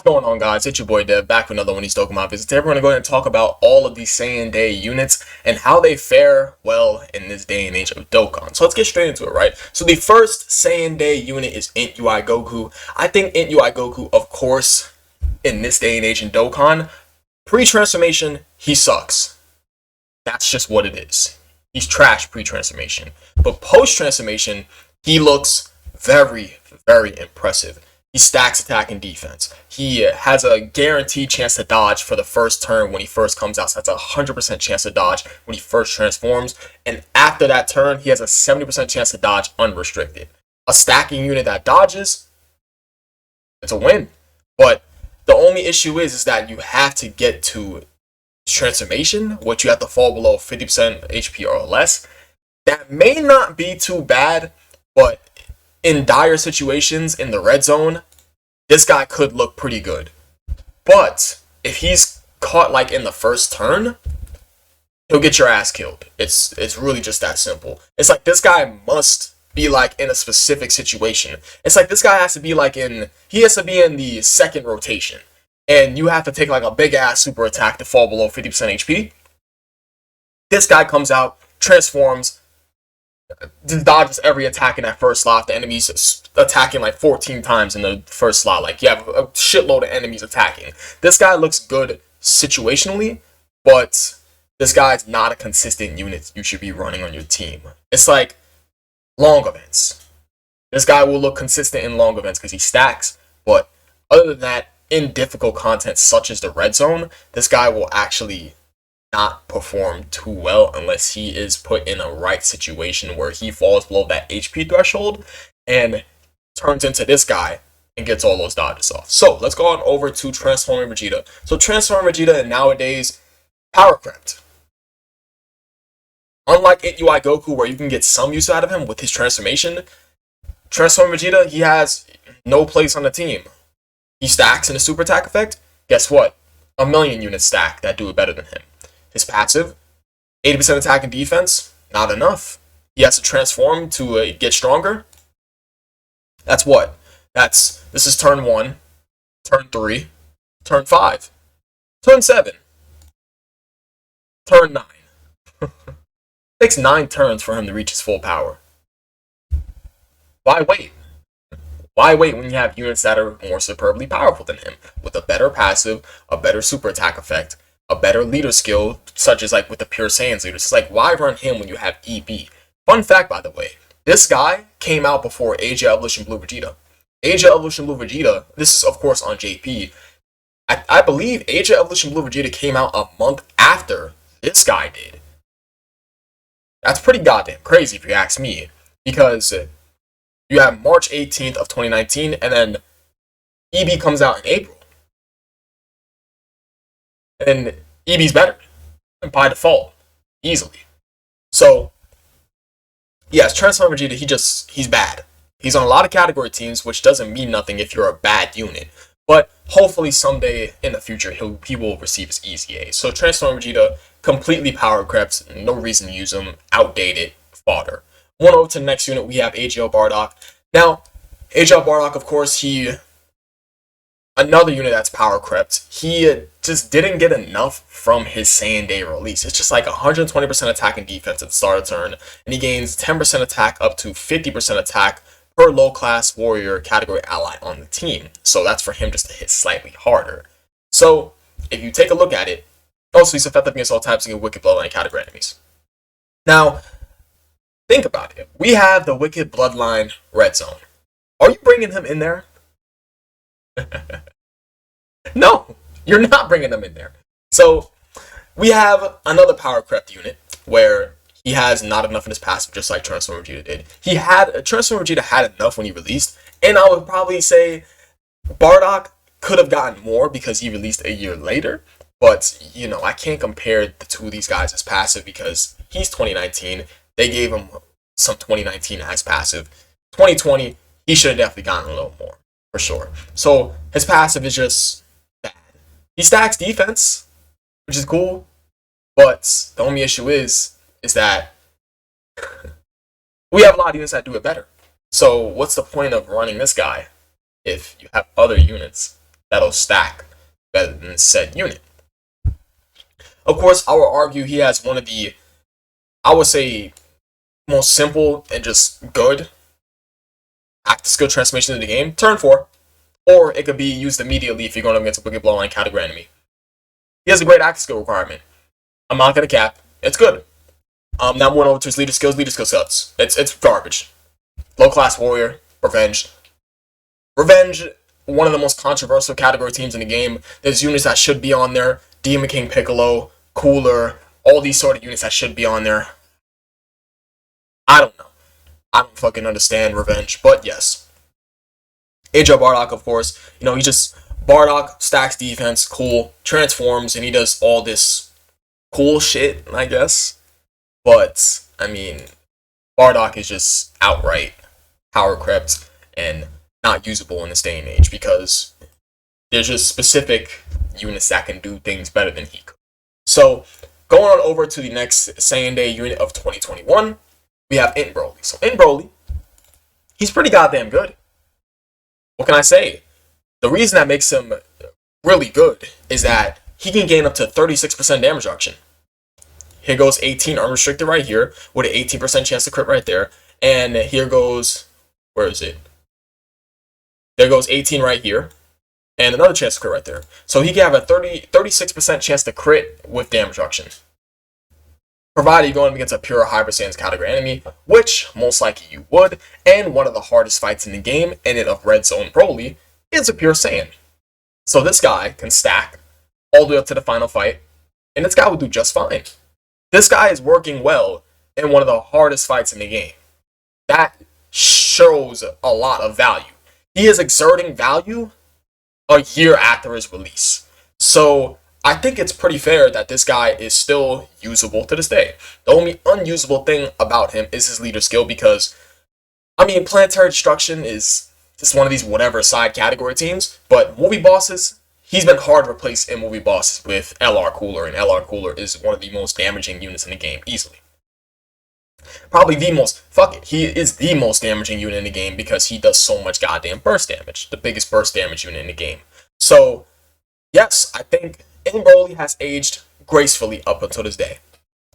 What's going on, guys? It's your boy Dev, back with another one of these Dokkan visits. Today we're going to go ahead and talk about all of these Saiyan Day units and how they fare well in this day and age of Dokkan. So let's get straight into it, right? So the first Saiyan Day unit is Int UI Goku. I think Int UI Goku, of course, in this day and age in Dokkan, pre-transformation, he sucks. That's just what it is. He's trash pre-transformation. But post-transformation, he looks very, very impressive. He stacks attack and defense. He has a guaranteed chance to dodge for the first turn when he first comes out. So that's a 100% chance to dodge when he first transforms. And after that turn, he has a 70% chance to dodge unrestricted. A stacking unit that dodges, it's a win. But the only issue is that you have to get to transformation, which you have to fall below 50% HP or less. That may not be too bad, but in dire situations in the red zone, this guy could look pretty good. But if he's caught like in the first turn, he'll get your ass killed. It's really just that simple. It's like this guy must be like in a specific situation. It's like this guy has to be like he has to be in the second rotation. And you have to take like a big ass super attack to fall below 50% HP. This guy comes out, transforms, dodges every attack in that first slot. The enemy's attacking like 14 times in the first slot. Like, you have a shitload of enemies attacking. This guy looks good situationally, but this guy's not a consistent unit you should be running on your team. It's like long events. This guy will look consistent in long events because he stacks, but other than that, in difficult content such as the red zone, this guy will actually not perform too well unless he is put in a right situation where he falls below that HP threshold and turns into this guy and gets all those dodges off. So let's go on over to Transforming Vegeta. So Transforming Vegeta nowadays, power crept. Unlike Int UI Goku, where you can get some use out of him with his transformation, Transforming Vegeta, he has no place on the team. He stacks in a super attack effect. Guess what? A million units stack that do it better than him. His passive, 80% attack and defense, not enough. He has to transform to get stronger. That's what? This is turn 1, turn 3, turn 5, turn 7, turn 9. Takes 9 turns for him to reach his full power. Why wait? Why wait when you have units that are more superbly powerful than him, with a better passive, a better super attack effect, a better leader skill, such as like with the Pure Saiyans leaders? It's like, why run him when you have EB? Fun fact, by the way, this guy came out before Age of Evolution Blue Vegeta. Age of Evolution Blue Vegeta, this is of course on JP. I believe Age of Evolution Blue Vegeta came out a month after this guy did. That's pretty goddamn crazy if you ask me, because you have March 18th of 2019, and then EB comes out in April. And EB's better, and by default, easily. So, yes, Transformer Vegeta, he's bad. He's on a lot of category teams, which doesn't mean nothing if you're a bad unit. But hopefully someday in the future, he will receive his easy A. So Transformer Vegeta, completely power crept, no reason to use him, outdated fodder. One over to the next unit, we have AGL Bardock. Now, AGL Bardock, of course, another unit that's power crept. He just didn't get enough from his Saiyan Day release. It's just like 120% attack and defense at the start of the turn, and he gains 10% attack up to 50% attack per low-class warrior category ally on the team. So that's for him just to hit slightly harder. So, if you take a look at it, also he's effective against all types of Wicked Bloodline category enemies. Now, think about it. We have the Wicked Bloodline red zone. Are you bringing him in there? No, you're not bringing them in there. So, we have another power crept unit where he has not enough in his passive, just like Transformer Vegeta did. Transformer Vegeta had enough when he released, and I would probably say Bardock could have gotten more because he released a year later. But, you know, I can't compare the two of these guys as passive because he's 2019. They gave him some 2019 as passive. 2020, he should have definitely gotten a little more, for sure. So, his passive is just bad. He stacks defense, which is cool, but the only issue is that we have a lot of units that do it better. So what's the point of running this guy if you have other units that'll stack better than said unit. Of course, I will argue he has one of the, I would say, most simple and just good active skill transformation in the game, turn 4. Or it could be used immediately if you're going up against a Wicked Bloodline category enemy. He has a great active skill requirement. I'm not going to cap. It's good. Now moving over to his leader skills. Leader skill sets. It's garbage. Low class warrior. Revenge. Revenge, one of the most controversial category teams in the game. There's units that should be on there. Demon King Piccolo, Cooler, all these sort of units that should be on there. I don't know. I don't fucking understand Revenge, but yes. AJ Bardock, of course, you know, he just, Bardock stacks defense, cool, transforms, and he does all this cool shit, I guess. But, I mean, Bardock is just outright power crept and not usable in this day and age because there's just specific units that can do things better than he could. So, going on over to the next Saiyan Day unit of 2021, we have Int Broly. So, Int Broly, he's pretty goddamn good. What can I say? The reason that makes him really good is that he can gain up to 36% damage reduction. Here goes 18 unrestricted right here with an 18% chance to crit right there. And here goes, where is it? There goes 18 right here. And another chance to crit right there. So he can have a 36% chance to crit with damage reduction. Provided you're going against a pure Hyper Saiyan's category enemy, which most likely you would, and one of the hardest fights in the game, and it of Red Zone Broly, is a pure Saiyan. So this guy can stack all the way up to the final fight, and this guy will do just fine. This guy is working well in one of the hardest fights in the game. That shows a lot of value. He is exerting value a year after his release. So I think it's pretty fair that this guy is still usable to this day. The only unusable thing about him is his leader skill because, I mean, Planetary Destruction is just one of these whatever side category teams, but movie bosses, he's been hard to replace in movie bosses with LR Cooler, and LR Cooler is one of the most damaging units in the game, easily. Probably the most, fuck it, he is the most damaging unit in the game because he does so much goddamn burst damage. The biggest burst damage unit in the game. So, yes, I think Int Broly has aged gracefully up until this day.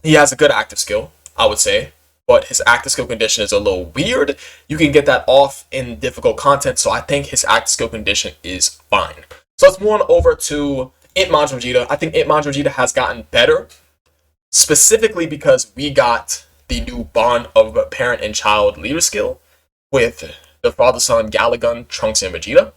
He has a good active skill, I would say, but his active skill condition is a little weird. You can get that off in difficult content, so I think his active skill condition is fine. So let's move on over to Int Majin Vegeta. I think Int Majin Vegeta has gotten better, specifically because we got the new bond of parent and child leader skill with the father-son Galagun, Trunks, and Vegeta.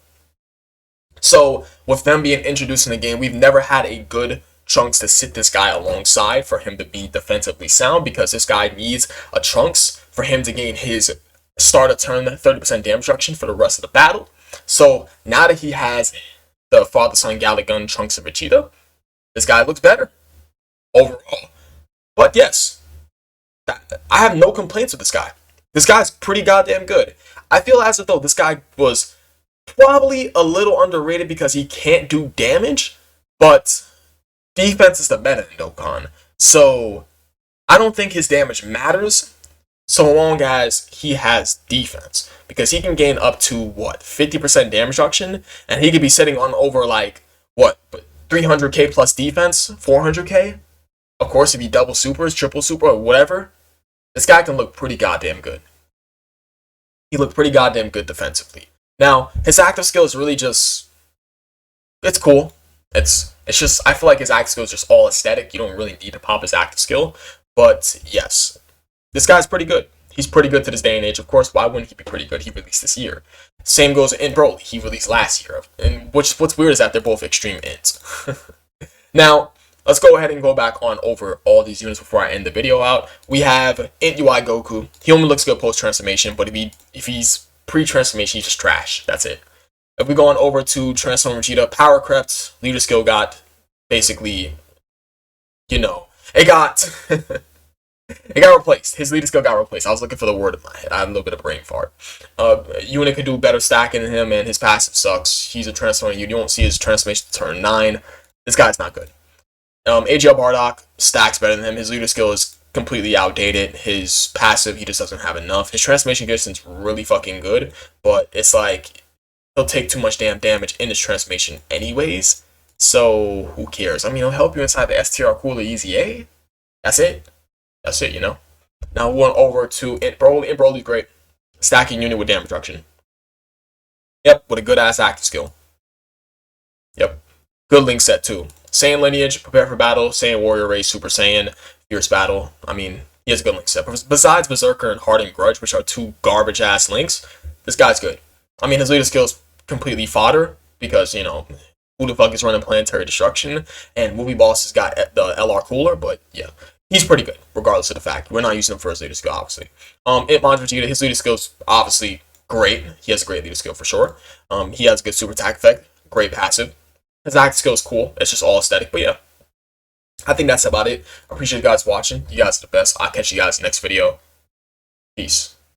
So, with them being introduced in the game, we've never had a good Trunks to sit this guy alongside for him to be defensively sound, because this guy needs a Trunks for him to gain his start of turn 30% damage reduction for the rest of the battle. So, now that he has the father-son Galagun, Trunks, and Vegeta, this guy looks better overall. But yes, I have no complaints with this guy. This guy's pretty goddamn good. I feel as though this guy was probably a little underrated because he can't do damage, but defense is the meta in Dokkan. So I don't think his damage matters so long as he has defense, because he can gain up to, what, 50% damage reduction, and he could be sitting on over, like, what, 300k plus defense, 400k? Of course, if he double supers, triple super, or whatever, this guy can look pretty goddamn good. He looked pretty goddamn good defensively. Now, his active skill is really just, it's cool. It's just, I feel like his active skill is just all aesthetic. You don't really need to pop his active skill. But yes, this guy's pretty good. He's pretty good to this day and age. Of course, why wouldn't he be pretty good? He released this year. Same goes in Broly. He released last year. And what's weird is that they're both extreme ints. Now, let's go ahead and go back on over all these units before I end the video out. We have Int UI Goku. He only looks good post-transformation, but if he's pre-transformation, he's just trash. That's it. If we go on over to Transform Vegeta, Power Crept, leader skill got basically, you know, it got replaced. His leader skill got replaced. I was looking for the word in my head. I had a little bit of brain fart. Unit could do better stacking than him, and his passive sucks. He's a transformer. You don't see his transformation to turn 9. This guy's not good. AGL Bardock stacks better than him. His leader skill is completely outdated. His passive, he just doesn't have enough. His transformation condition's really fucking good, but it's like, he'll take too much damn damage in his transformation anyways. So who cares? I mean, he'll help you inside the STR cooler easy A. That's it. That's it, you know. Now we went over to Int Broly. Int Broly's great. Stacking unit with damage reduction. Yep, with a good ass active skill. Yep. Good link set too. Saiyan lineage, prepare for battle, Saiyan warrior race, Super Saiyan, fierce battle. I mean, he has a good link set. Besides Berserker and Hardened Grudge, which are two garbage ass links, this guy's good. I mean, his leader skill is completely fodder because, you know, who the fuck is running Planetary Destruction? And Movie Boss has got the LR cooler, but yeah, he's pretty good, regardless of the fact. We're not using him for his leader skill, obviously. Int Vegeta, his leader skill is obviously great. He has a great leader skill for sure. He has a good super attack effect, great passive. His active skill is cool. It's just all aesthetic, but yeah. I think that's about it. I appreciate you guys watching. You guys are the best. I'll catch you guys next video. Peace.